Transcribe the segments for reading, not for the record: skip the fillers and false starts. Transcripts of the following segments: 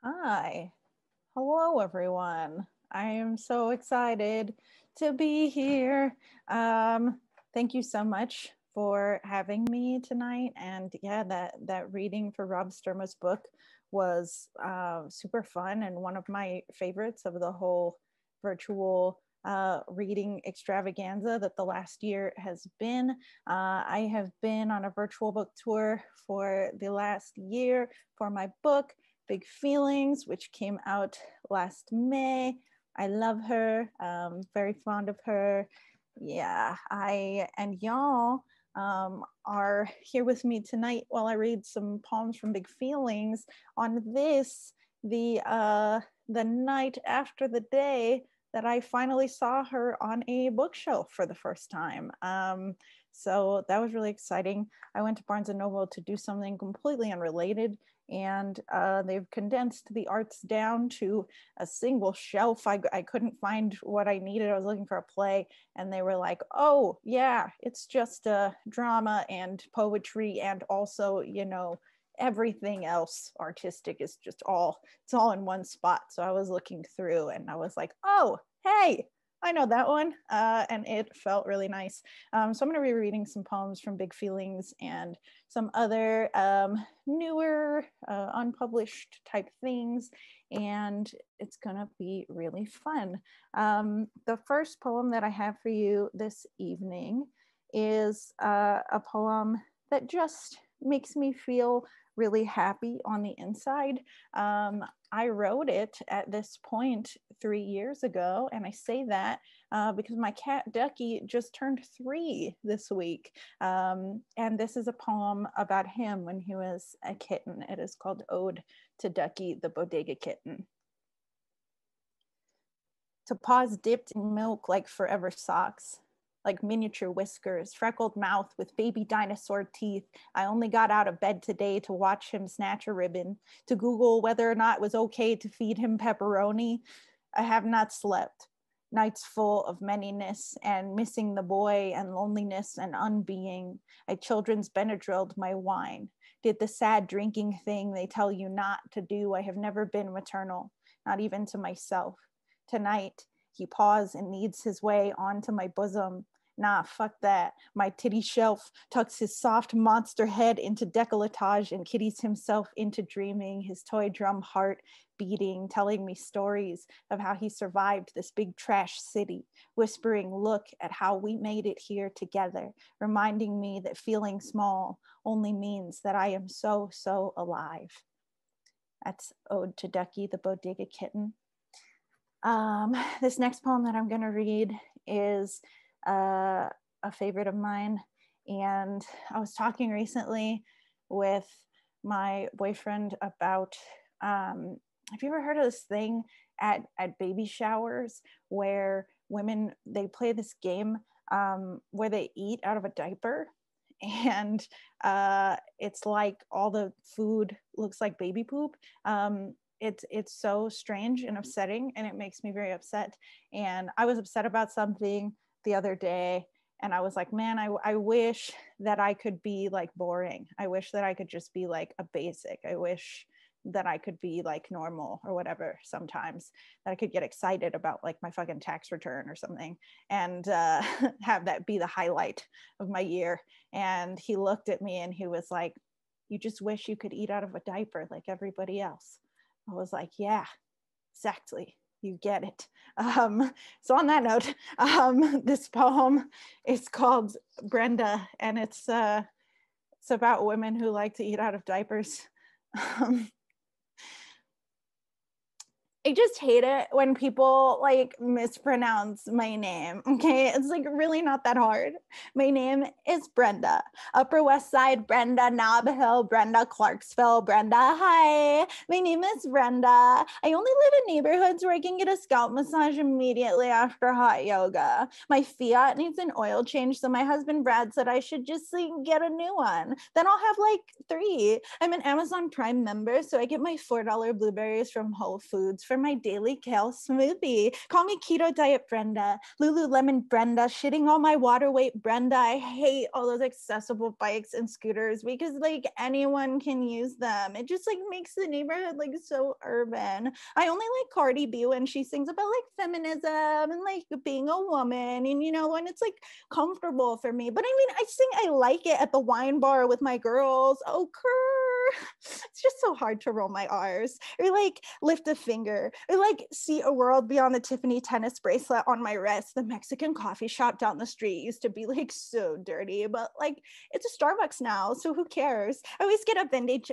Hi. Hello, everyone. I am so excited to be here. Um, Thank you so much for having me tonight. And yeah, that reading for Rob Sturma's book was super fun and one of my favorites of the whole virtual reading extravaganza that the last year has been. I have been on a virtual book tour for the last year for my book, Big Feelings, which came out last May. I love her, very fond of her. Yeah, I and y'all are here with me tonight while I read some poems from Big Feelings on this, the night after the day that I finally saw her on a bookshelf for the first time. So that was really exciting. I went to Barnes and Noble to do something completely unrelated, and they've condensed the arts down to a single shelf. I couldn't find what I needed. I was looking for a play, and they were like, oh yeah, it's just drama and poetry, and also, everything else artistic is just it's all in one spot. So I was looking through and I was like, oh, hey, I know that one. And it felt really nice. So I'm going to be reading some poems from Big Feelings and some other newer, unpublished type things. And it's going to be really fun. The first poem that I have for you this evening is a poem that just makes me feel really happy on the inside. I wrote it at this point 3 years ago, and I say that because my cat Ducky just turned 3 this week. And this is a poem about him when he was a kitten. It is called Ode to Ducky, the Bodega Kitten. To paws dipped in milk like forever socks, like miniature whiskers, freckled mouth with baby dinosaur teeth. I only got out of bed today to watch him snatch a ribbon, to Google whether or not it was okay to feed him pepperoni. I have not slept. Nights full of manyness and missing the boy and loneliness and unbeing. I children's Benadrylled my wine. Did the sad drinking thing they tell you not to do. I have never been maternal, not even to myself. Tonight, he paws and kneads his way onto my bosom. Nah, fuck that. My titty shelf tucks his soft monster head into décolletage and kitties himself into dreaming, his toy drum heart beating, telling me stories of how he survived this big trash city, whispering, look at how we made it here together, reminding me that feeling small only means that I am so, so alive. That's Ode to Ducky, the Bodega Kitten. This next poem that I'm going to read is a favorite of mine. And I was talking recently with my boyfriend about, have you ever heard of this thing at baby showers where women, they play this game where they eat out of a diaper? And it's like all the food looks like baby poop. It's so strange and upsetting, and it makes me very upset. And I was upset about something the other day, and I was like, man, I wish that I could be like boring. I wish that I could just be like a basic. I wish that I could be like normal or whatever sometimes, that I could get excited about like my fucking tax return or something, and have that be the highlight of my year. And he looked at me and he was like, you just wish you could eat out of a diaper like everybody else. I was like, yeah, exactly. You get it. So on that note, this poem is called Brenda, and it's about women who like to eat out of diapers. I just hate it when people like mispronounce my name. Okay, it's like really not that hard. My name is Brenda. Upper West Side Brenda, Nob Hill Brenda, Clarksville Brenda. Hi, my name is Brenda. I only live in neighborhoods where I can get a scalp massage immediately after hot yoga. My Fiat needs an oil change, so my husband Brad said I should just like, get a new one. Then I'll have like 3. I'm an Amazon Prime member, so I get my $4 blueberries from Whole Foods for for my daily kale smoothie. Call me Keto Diet Brenda, Lululemon Brenda, shitting all my water weight Brenda. I hate all those accessible bikes and scooters because like anyone can use them. It just like makes the neighborhood like so urban. I only like Cardi B when she sings about like feminism and like being a woman, and you know, when it's like comfortable for me. But I mean, I sing I like it at the wine bar with my girls. Oh, it's just so hard to roll my R's, or like lift a finger, or like see a world beyond the Tiffany tennis bracelet on my wrist. The Mexican coffee shop down the street used to be like so dirty, but like it's a Starbucks now, so who cares? I always get a vintage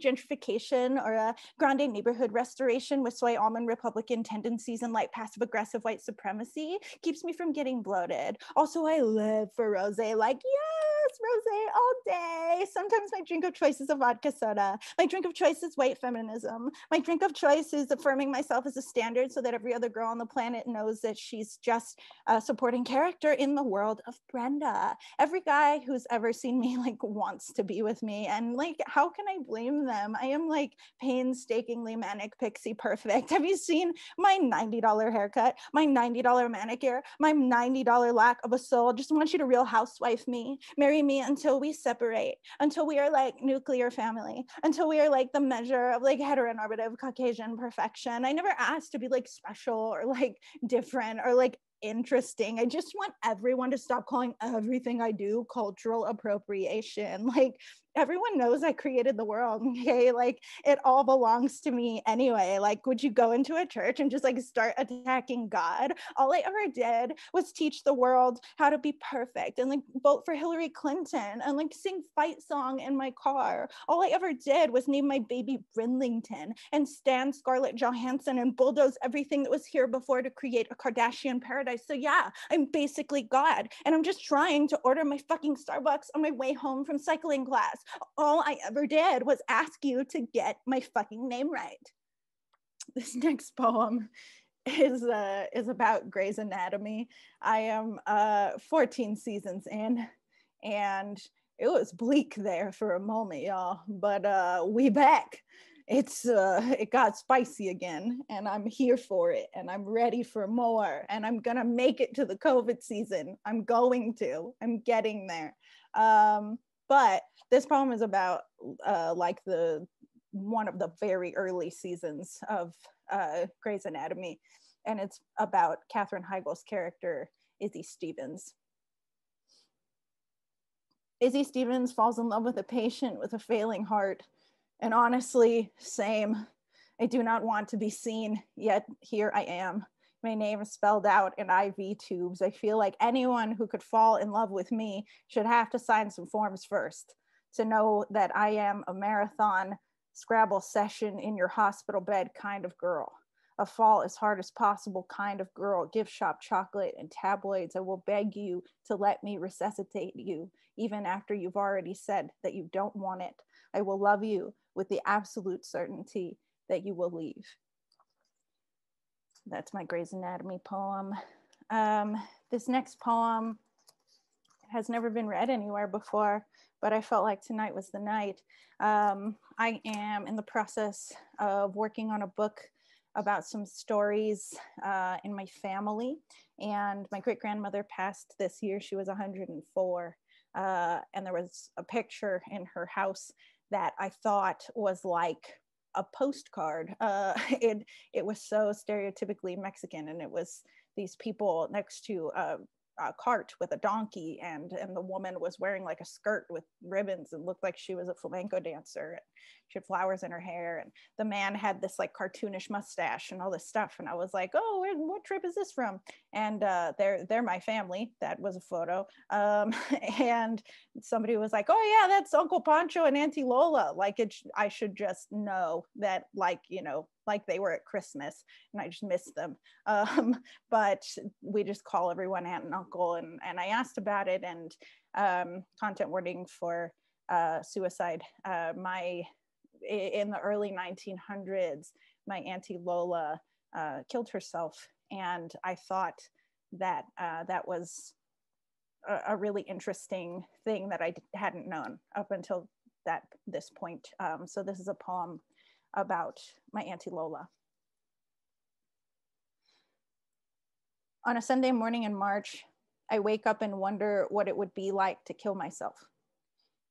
gentrification or a grande neighborhood restoration with soy almond Republican tendencies and like passive aggressive white supremacy. Keeps me from getting bloated. Also, I live for rosé, like yes, rosé all day. Sometimes my drink of choice is a vodka soda. My drink of choice is white feminism. My drink of choice is affirming myself as a standard so that every other girl on the planet knows that she's just a supporting character in the world of Brenda. Every guy who's ever seen me like wants to be with me, and like how can I blame them? I am like painstakingly manic pixie perfect. Have you seen my $90 haircut, my $90 manicure, my $90 lack of a soul? Just want you to Real Housewife me, marry me until we separate, until we are like nuclear family, until we are like the measure of like heteronormative Caucasian perfection. I never asked to be like special or like different or like interesting. I just want everyone to stop calling everything I do cultural appropriation. Like everyone knows I created the world, okay? Like it all belongs to me anyway. Like would you go into a church and just like start attacking God? All I ever did was teach the world how to be perfect and like vote for Hillary Clinton and like sing fight song in my car. All I ever did was name my baby Brinlington and stand Scarlett Johansson and bulldoze everything that was here before to create a Kardashian paradise. So yeah, I'm basically God, and I'm just trying to order my fucking Starbucks on my way home from cycling class. All I ever did was ask you to get my fucking name right. This next poem is about Grey's Anatomy. I am 14 seasons in, and it was bleak there for a moment, y'all, but we back. It got spicy again, and I'm here for it, and I'm ready for more, and I'm gonna make it to the COVID season. I'm getting there. But this poem is about like one of the very early seasons of Grey's Anatomy, and it's about Katherine Heigl's character, Izzy Stevens. Izzy Stevens falls in love with a patient with a failing heart, and honestly, same. I do not want to be seen, yet here I am. My name is spelled out in IV tubes. I feel like anyone who could fall in love with me should have to sign some forms first to know that I am a marathon Scrabble session in your hospital bed kind of girl. A fall as hard as possible kind of girl. Gift shop chocolate and tabloids. I will beg you to let me resuscitate you, even after you've already said that you don't want it. I will love you with the absolute certainty that you will leave. That's my Grey's Anatomy poem. This next poem has never been read anywhere before, but I felt like tonight was the night. I am in the process of working on a book about some stories in my family, and my great-grandmother passed this year. She was 104, and there was a picture in her house that I thought was like a postcard. It was so stereotypically Mexican, and it was these people next to a cart with a donkey, and the woman was wearing like a skirt with ribbons and looked like she was a flamenco dancer, and she had flowers in her hair, and the man had this like cartoonish mustache and all this stuff, and I was like, oh, what trip is this from? And they're my family. That was a photo. And somebody was like, oh yeah, that's Uncle Pancho and Auntie Lola. Like I should just know that, like, you know, like they were at Christmas, and I just missed them. But we just call everyone aunt and uncle, and I asked about it, and content warning for suicide. In the early 1900s, my Auntie Lola killed herself, and I thought that that was a really interesting thing that I hadn't known up until this point. So this is a poem about my Auntie Lola. On a Sunday morning in March, I wake up and wonder what it would be like to kill myself.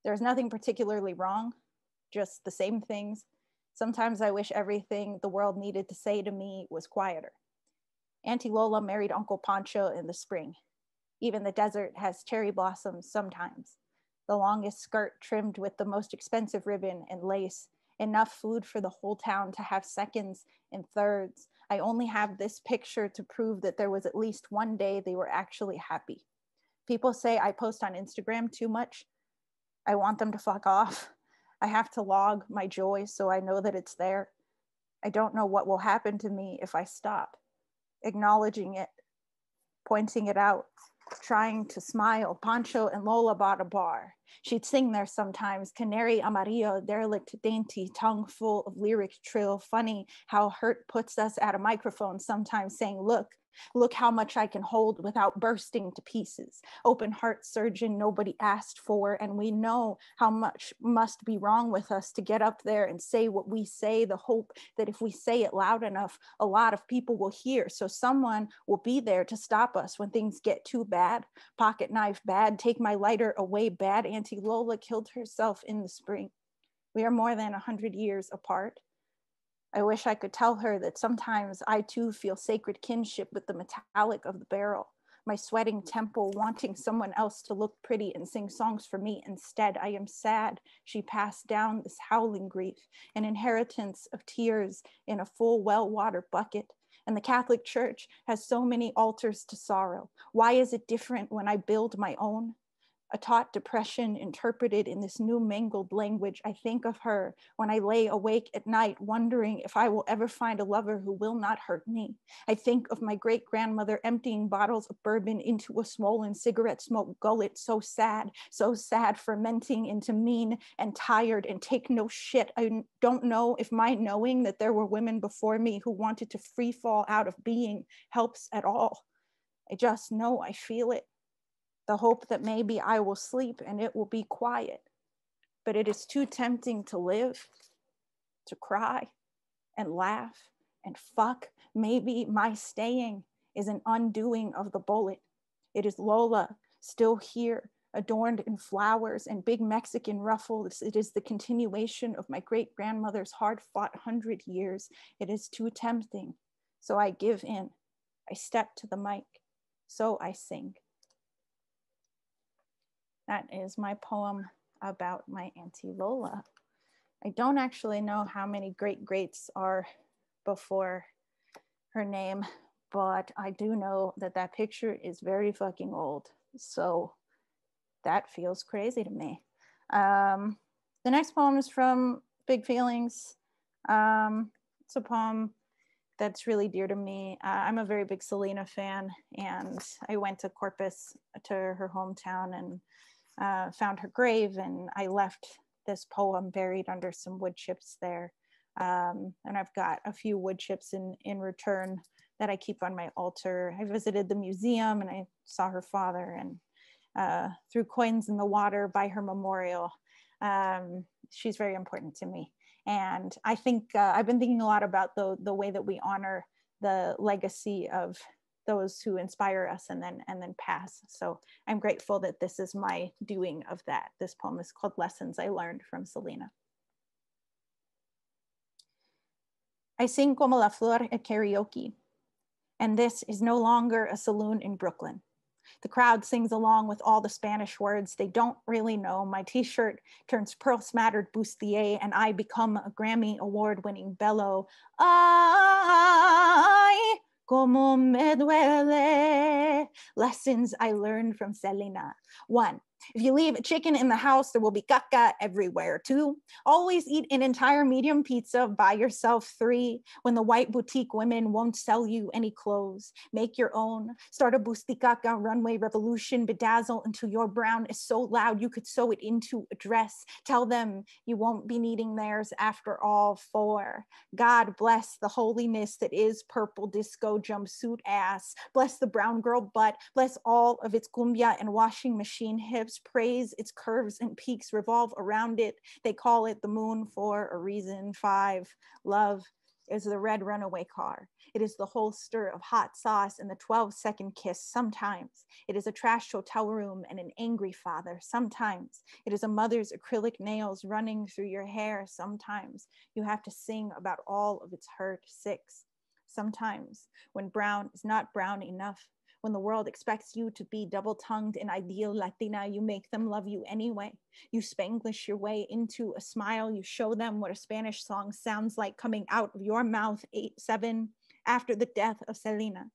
There's nothing particularly wrong, just the same things. Sometimes I wish everything the world needed to say to me was quieter. Auntie Lola married Uncle Pancho in the spring. Even the desert has cherry blossoms sometimes. The longest skirt trimmed with the most expensive ribbon and lace. Enough food for the whole town to have seconds and thirds. I only have this picture to prove that there was at least one day they were actually happy. People say I post on Instagram too much. I want them to fuck off. I have to log my joy so I know that it's there. I don't know what will happen to me if I stop. Acknowledging it, pointing it out, trying to smile. Pancho and Lola bought a bar. She'd sing there sometimes, canary amarillo, derelict, dainty, tongue full of lyric trill. Funny how hurt puts us at a microphone sometimes, saying, look how much I can hold without bursting to pieces. Open heart surgeon nobody asked for, and we know how much must be wrong with us to get up there and say what we say, the hope that if we say it loud enough, a lot of people will hear, so someone will be there to stop us when things get too bad. Pocket knife bad, take my lighter away bad. Auntie Lola killed herself in the spring. We are more than 100 years apart. I wish I could tell her that sometimes I too feel sacred kinship with the metallic of the barrel, my sweating temple wanting someone else to look pretty and sing songs for me. Instead, I am sad she passed down this howling grief, an inheritance of tears in a full well-water bucket. And the Catholic Church has so many altars to sorrow. Why is it different when I build my own? A taut depression interpreted in this new mangled language. I think of her when I lay awake at night, wondering if I will ever find a lover who will not hurt me. I think of my great-grandmother emptying bottles of bourbon into a swollen cigarette smoke gullet, so sad, fermenting into mean and tired and take no shit. I don't know if my knowing that there were women before me who wanted to free fall out of being helps at all. I just know I feel it. The hope that maybe I will sleep and it will be quiet. But it is too tempting to live, to cry and laugh and fuck. Maybe my staying is an undoing of the bullet. It is Lola still here, adorned in flowers and big Mexican ruffles. It is the continuation of my great-grandmother's hard-fought 100 years. It is too tempting. So I give in. I step to the mic. So I sing. That is my poem about my Auntie Lola. I don't actually know how many greats are before her name, but I do know that that picture is very fucking old. So that feels crazy to me. The next poem is from Big Feelings. It's a poem that's really dear to me. I'm a very big Selena fan, and I went to Corpus, to her hometown, and found her grave, and I left this poem buried under some wood chips there. And I've got a few wood chips in return that I keep on my altar. I visited the museum and I saw her father and threw coins in the water by her memorial. She's very important to me. And I think I've been thinking a lot about the way that we honor the legacy of those who inspire us and then pass. So I'm grateful that this is my doing of that. This poem is called Lessons I Learned from Selena. I sing como la flor at karaoke, and this is no longer a saloon in Brooklyn. The crowd sings along with all the Spanish words they don't really know. My t-shirt turns pearl-smattered bustier, and I become a Grammy award-winning bellow. Ay, como me duele. Lessons I learned from Selena. 1, if you leave a chicken in the house, there will be caca everywhere. 2, always eat an entire medium pizza by yourself. 3, when the white boutique women won't sell you any clothes, make your own. Start a busticaca runway revolution, bedazzle until your brown is so loud you could sew it into a dress. Tell them you won't be needing theirs after all. 4, God bless the holiness that is purple disco jumpsuit ass. Bless the brown girl butt. Bless all of its cumbia and washing machine hips. Praise its curves and peaks, revolve around it. They call it the moon for a reason. 5, love It is the red runaway car. It is the holster of hot sauce and the 12-second kiss sometimes. It is a trashed hotel room and an angry father sometimes. It is a mother's acrylic nails running through your hair sometimes. You have to sing about all of its hurt. 6. Sometimes, when brown is not brown enough, when the world expects you to be double-tongued and ideal Latina, you make them love you anyway. You Spanglish your way into a smile. You show them what a Spanish song sounds like coming out of your mouth. 8, 7, after the death of Selena.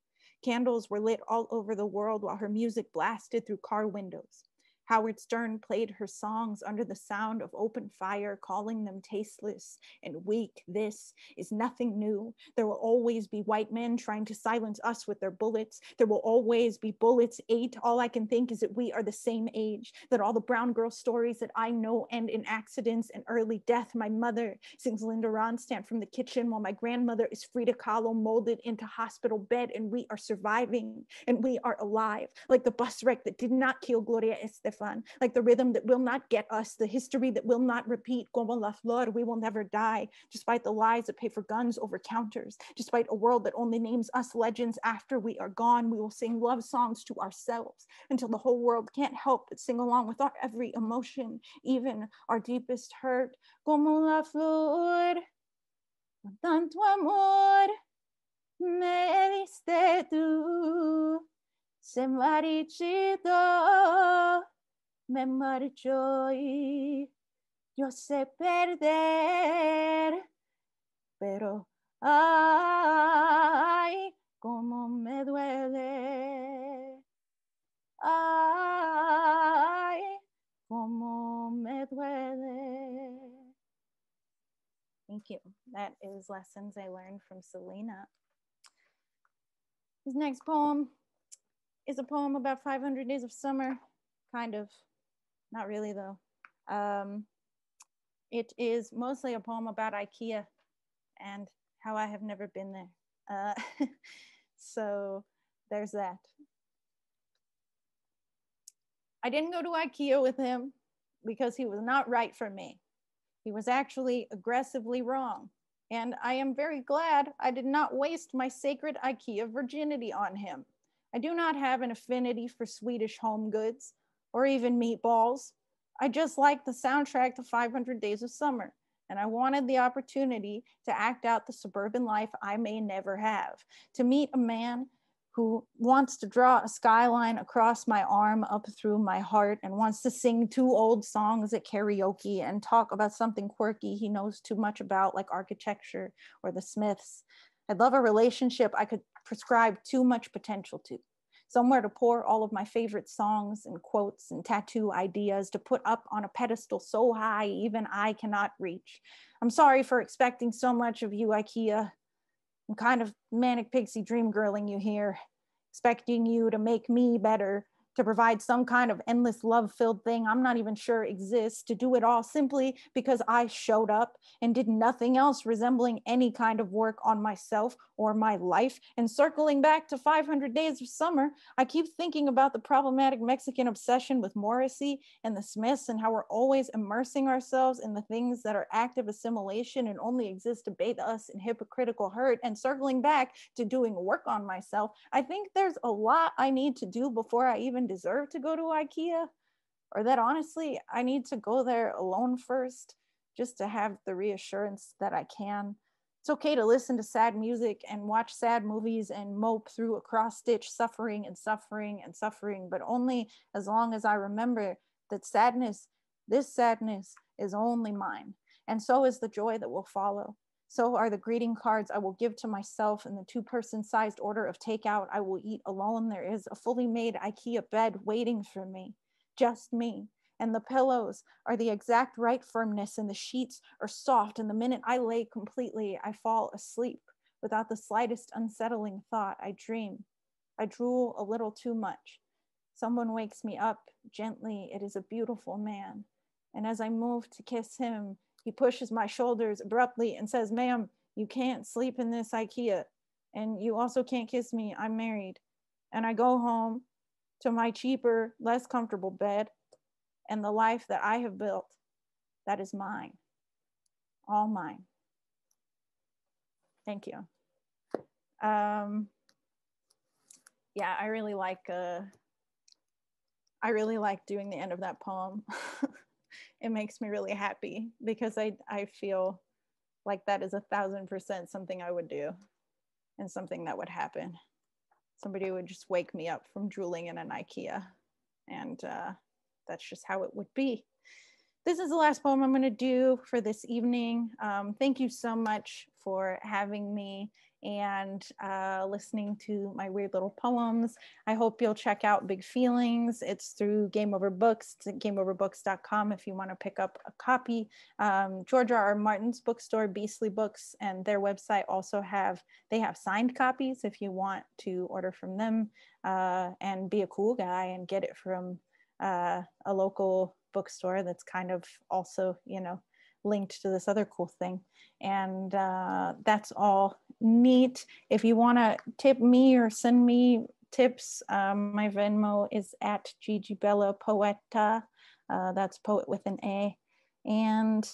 Candles were lit all over the world while her music blasted through car windows. Howard Stern played her songs under the sound of open fire, calling them tasteless and weak. This is nothing new. There will always be white men trying to silence us with their bullets. There will always be bullets. 8, all I can think is that we are the same age, that all the brown girl stories that I know end in accidents and early death. My mother sings Linda Ronstadt from the kitchen while my grandmother is Frida Kahlo molded into hospital bed, and we are surviving and we are alive, like the bus wreck that did not kill Gloria Estefan, like the rhythm that will not get us, the history that will not repeat. Como la flor, we will never die, despite the lies that pay for guns over counters, despite a world that only names us legends after we are gone. We will sing love songs to ourselves until the whole world can't help but sing along with our every emotion, even our deepest hurt. Como la flor, con tanto amor, me diste tú, se marchito, me marchó y yo sé perder, pero ay, cómo me duele, ay, cómo me duele. Thank you. That is Lessons I Learned from Selena. His next poem is a poem about 500 Days of Summer, kind of. Not really, though. It is mostly a poem about IKEA and how I have never been there. So there's that. I didn't go to IKEA with him because he was not right for me. He was actually aggressively wrong. And I am very glad I did not waste my sacred IKEA virginity on him. I do not have an affinity for Swedish home goods or even meatballs. I just like the soundtrack to 500 Days of Summer, and I wanted the opportunity to act out the suburban life I may never have, to meet a man who wants to draw a skyline across my arm up through my heart and wants to sing 2 old songs at karaoke and talk about something quirky he knows too much about, like architecture or the Smiths. I'd love a relationship I could prescribe too much potential to. Somewhere to pour all of my favorite songs and quotes and tattoo ideas to put up on a pedestal so high even I cannot reach. I'm sorry for expecting so much of you, IKEA. I'm kind of manic pixie dream girling you here, expecting you to make me better, to provide some kind of endless love-filled thing I'm not even sure exists, to do it all simply because I showed up and did nothing else resembling any kind of work on myself or my life. And circling back to 500 Days of Summer, I keep thinking about the problematic Mexican obsession with Morrissey and the Smiths and how we're always immersing ourselves in the things that are active assimilation and only exist to bathe us in hypocritical hurt. And circling back to doing work on myself, I think there's a lot I need to do before I even deserve to go to IKEA, or that honestly, I need to go there alone first, just to have the reassurance that I can. It's okay to listen to sad music and watch sad movies and mope through a cross-stitch suffering and suffering and suffering, but only as long as I remember that sadness, this sadness, is only mine. And so is the joy that will follow. So are the greeting cards I will give to myself in the 2-person sized order of takeout I will eat alone. There is a fully made IKEA bed waiting for me, just me. And the pillows are the exact right firmness and the sheets are soft. And the minute I lay completely, I fall asleep without the slightest unsettling thought. I dream. I drool a little too much. Someone wakes me up gently. It is a beautiful man. And as I move to kiss him, he pushes my shoulders abruptly and says, "Ma'am, you can't sleep in this IKEA. And you also can't kiss me. I'm married." And I go home to my cheaper, less comfortable bed and the life that I have built that is mine. All mine. Thank you. Yeah, I really like doing the end of that poem. It makes me really happy because I feel like that is 1,000% something I would do and something that would happen. Somebody would just wake me up from drooling in an IKEA, and that's just how it would be. This is the last poem I'm going to do for this evening. Thank you so much for having me and listening to my weird little poems. I hope you'll check out Big Feelings. It's through Game Over Books. It's at gameoverbooks.com if you want to pick up a copy. George R. Martin's bookstore, Beastly Books, and their website also have signed copies if you want to order from them and be a cool guy and get it from a local bookstore that's kind of also, you know, linked to this other cool thing. And that's all neat. If you want to tip me or send me tips, my Venmo is at Gigi Bella Poeta. That's poet with an A. And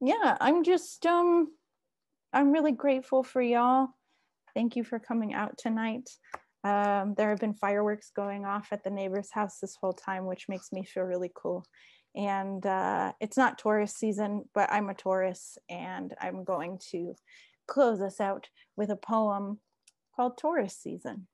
yeah, I'm just I'm really grateful for y'all. Thank you for coming out tonight. There have been fireworks going off at the neighbor's house this whole time, which makes me feel really cool. And it's not tourist season, but I'm a Taurus, and I'm going to close us out with a poem called Taurus Season.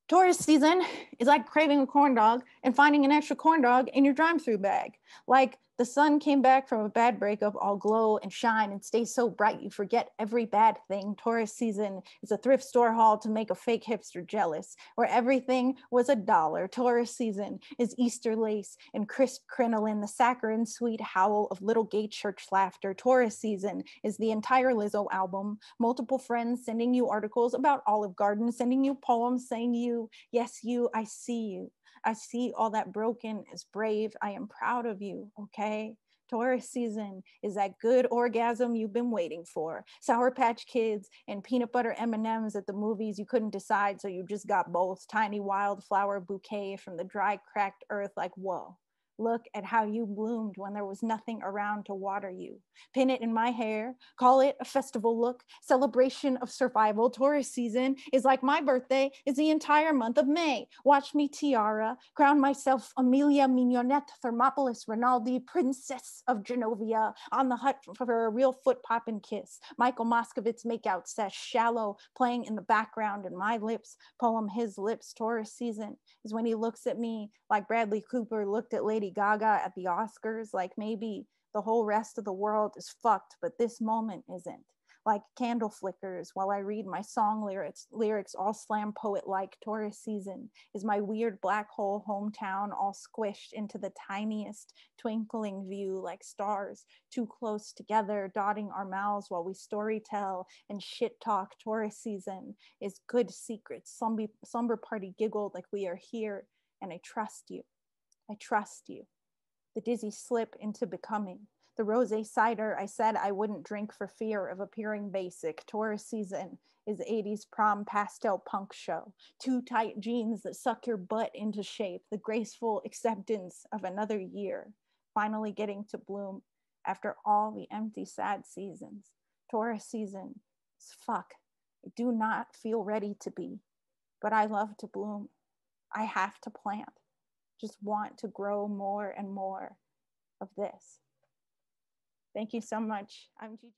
Taurus season is like craving a corn dog and finding an extra corn dog in your drive-through bag. Like the sun came back from a bad breakup, all glow and shine and stay so bright you forget every bad thing. Taurus season is a thrift store haul to make a fake hipster jealous, where everything was $1. Taurus season is Easter lace and crisp crinoline, the saccharine sweet howl of little gay church laughter. Taurus season is the entire Lizzo album, multiple friends sending you articles about Olive Garden, sending you poems saying you, yes, you, I see you. I see all that broken is brave. I am proud of you, okay? Taurus season is that good orgasm you've been waiting for. Sour Patch Kids and peanut butter M&Ms at the movies you couldn't decide, so you just got both. Tiny wildflower bouquet from the dry, cracked earth like, whoa. Look at how you bloomed when there was nothing around to water you. Pin it in my hair, call it a festival look, celebration of survival. Taurus season is like my birthday is the entire month of May. Watch me tiara, crown myself Amelia Mignonette, Thermopolis Rinaldi, Princess of Genovia, on the hut for a real foot poppin' kiss. Michael Moskovitz makeout sesh, shallow, playing in the background, and my lips, poem his lips. Taurus season is when he looks at me like Bradley Cooper looked at Lady Gaga at the Oscars, like maybe the whole rest of the world is fucked, but this moment isn't. Like candle flickers while I read my song lyrics all slam poet-like. Taurus season is my weird black hole hometown all squished into the tiniest twinkling view like stars too close together, dotting our mouths while we story tell and shit talk. Taurus season is good secrets. Slumber party giggled like we are here, and I trust you. I trust you. The dizzy slip into becoming. The rosé cider I said I wouldn't drink for fear of appearing basic. Taurus season is 80s prom pastel punk show. Too tight jeans that suck your butt into shape. The graceful acceptance of another year. Finally getting to bloom after all the empty, sad seasons. Taurus season is fuck. I do not feel ready to be, but I love to bloom. I have to plant. Just want to grow more and more of this. Thank you so much. I'm Gigi.